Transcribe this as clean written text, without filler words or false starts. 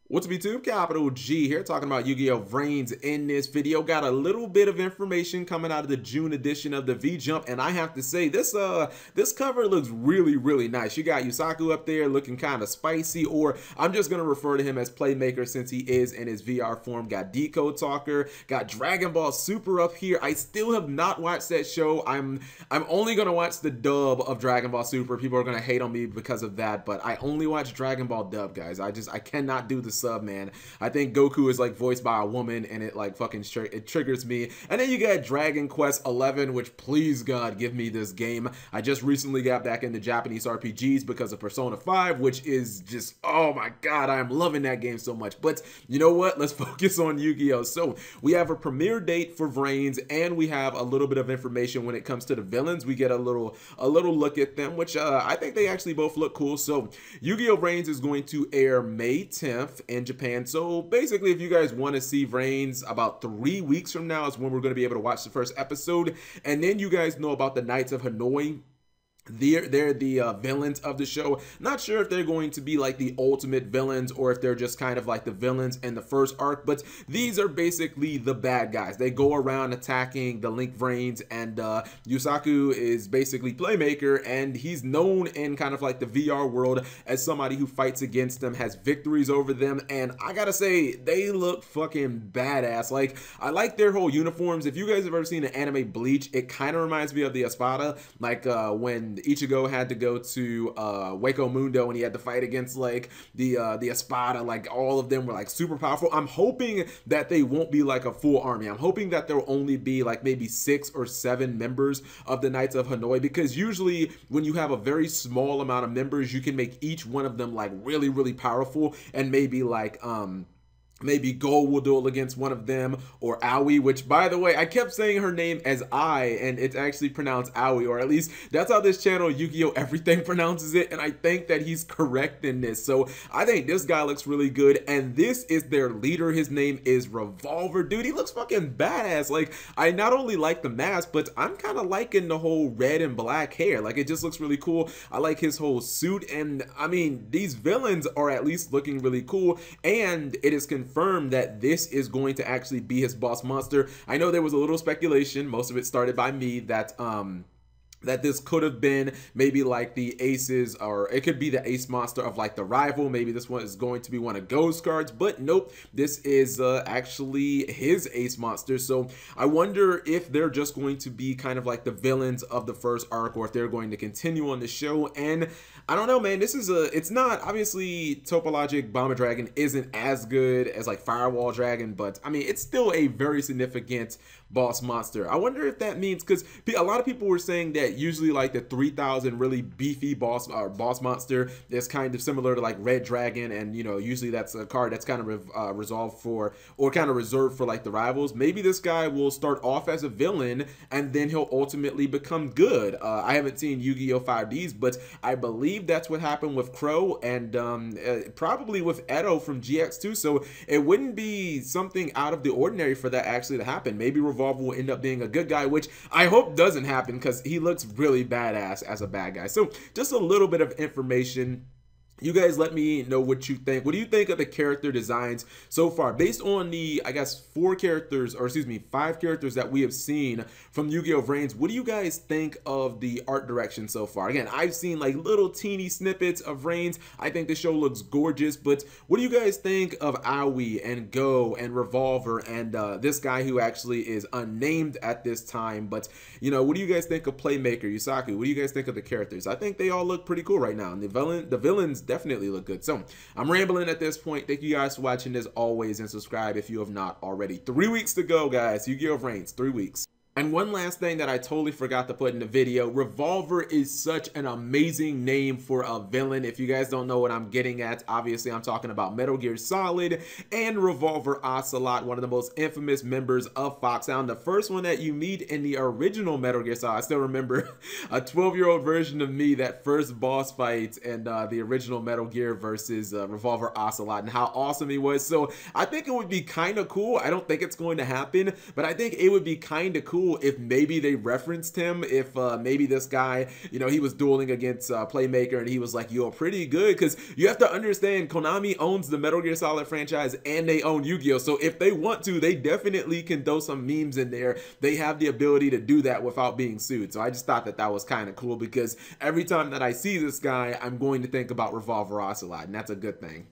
What's up YouTube? Capital G here talking about Yu-Gi-Oh! Vrains in this video. Got a little bit of information coming out of the June edition of the V-Jump, and I have to say this cover looks really nice. You got Yusaku up there looking kind of spicy, or I'm just gonna refer to him as Playmaker since he is in his VR form. Got Decode Talker, got Dragon Ball Super up here. I still have not watched that show. I'm only gonna watch the dub of Dragon Ball Super. People are gonna hate on me because of that, but I only watch Dragon Ball dub, guys. I cannot do the sub, man. I think Goku is like voiced by a woman, and it like fucking it triggers me. And then you got Dragon Quest 11, which please God give me this game. I just recently got back into Japanese RPGs because of Persona 5, which is just, oh my God, I am loving that game so much. But you know what? Let's focus on Yu-Gi-Oh! So we have a premiere date for Vrains, and we have a little bit of information when it comes to the villains. We get a little look at them, which I think they actually both look cool. So Yu-Gi-Oh! Vrains is going to air May 10th in Japan. So basically, if you guys want to see Vrains, about 3 weeks from now is when we're going to be able to watch the first episode. And then you guys know about the Knights of Hanoi. They're the villains of the show. Not sure if they're going to be like the ultimate villains or if they're just kind of like the villains in the first arc, but these are basically the bad guys. They go around attacking the Link Vrains, and Yusaku is basically Playmaker, and he's known in kind of like the VR world as somebody who fights against them, has victories over them, and I gotta say, they look fucking badass. Like, I like their whole uniforms. If you guys have ever seen the anime Bleach, it kind of reminds me of the Espada, like when Dp-Ygo had to go to Hueco Mundo and he had to fight against like the Espada. Like, all of them were like super powerful. I'm hoping that they won't be like a full army. I'm hoping that there'll only be like maybe 6 or 7 members of the Knights of Hanoi, because usually when you have a very small amount of members, you can make each one of them like really powerful, and maybe like maybe Go will duel against one of them, or Aoi, which, by the way, I kept saying her name as I, and it's actually pronounced Aoi, or at least that's how this channel, Yu-Gi-Oh! Everything, pronounces it, and I think that he's correct in this. So I think this guy looks really good, and this is their leader. His name is Revolver. Dude, he looks fucking badass. Like, I not only like the mask, but I'm kind of liking the whole red and black hair. Like, it just looks really cool. I like his whole suit, and I mean, these villains are at least looking really cool, and it is confirmed that this is going to actually be his boss monster. I know there was a little speculation, most of it started by me, that that this could have been maybe like the aces, or it could be the ace monster of like the rival. Maybe this one is going to be one of Go's cards, but nope, this is actually his ace monster. So I wonder if they're just going to be kind of like the villains of the first arc, or if they're going to continue on the show. And I don't know, man, this is it's not, obviously Topologic Bomber Dragon isn't as good as like Firewall Dragon, but I mean, it's still a very significant boss monster. I wonder if that means, because a lot of people were saying that usually like the 3000 really beefy boss monster is kind of similar to like Red Dragon, and you know, usually that's a card that's kind of resolved for, or kind of reserved for like the rivals. Maybe this guy will start off as a villain and then he'll ultimately become good. I haven't seen Yu-Gi-Oh! 5Ds, but I believe that's what happened with Crow, and probably with Edo from GX2, so it wouldn't be something out of the ordinary for that actually to happen. Maybe Revolver will end up being a good guy, which I hope doesn't happen, because he looks really badass as a bad guy. So just a little bit of information. You guys let me know what you think. What do you think of the character designs so far? Based on the, I guess, 5 characters that we have seen from Yu-Gi-Oh! Vrains, what do you guys think of the art direction so far? Again, I've seen like little teeny snippets of Vrains. I think the show looks gorgeous, but what do you guys think of Aoi and Go and Revolver and this guy who actually is unnamed at this time? But, you know, what do you guys think of Playmaker, Yusaku? What do you guys think of the characters? I think they all look pretty cool right now, and the villains definitely look good. So I'm rambling at this point. Thank you guys for watching as always, and subscribe if you have not already. 3 weeks to go, guys. Yu-Gi-Oh! Vrains, 3 weeks. And one last thing that I totally forgot to put in the video, Revolver is such an amazing name for a villain. If you guys don't know what I'm getting at, obviously I'm talking about Metal Gear Solid and Revolver Ocelot, one of the most infamous members of Foxhound. The first one that you meet in the original Metal Gear Solid. I still remember a 12-year-old version of me, that first boss fight and the original Metal Gear versus Revolver Ocelot, and how awesome he was. So I think it would be kind of cool. I don't think it's going to happen, but I think it would be kind of cool cool if maybe they referenced him, if maybe this guy, you know, he was dueling against Playmaker and he was like, you're pretty good, because you have to understand Konami owns the Metal Gear Solid franchise and they own Yu-Gi-Oh! So if they want to, they definitely can throw some memes in there. They have the ability to do that without being sued. So I just thought that that was kind of cool, because every time that I see this guy, I'm going to think about Revolver Ocelot, and that's a good thing.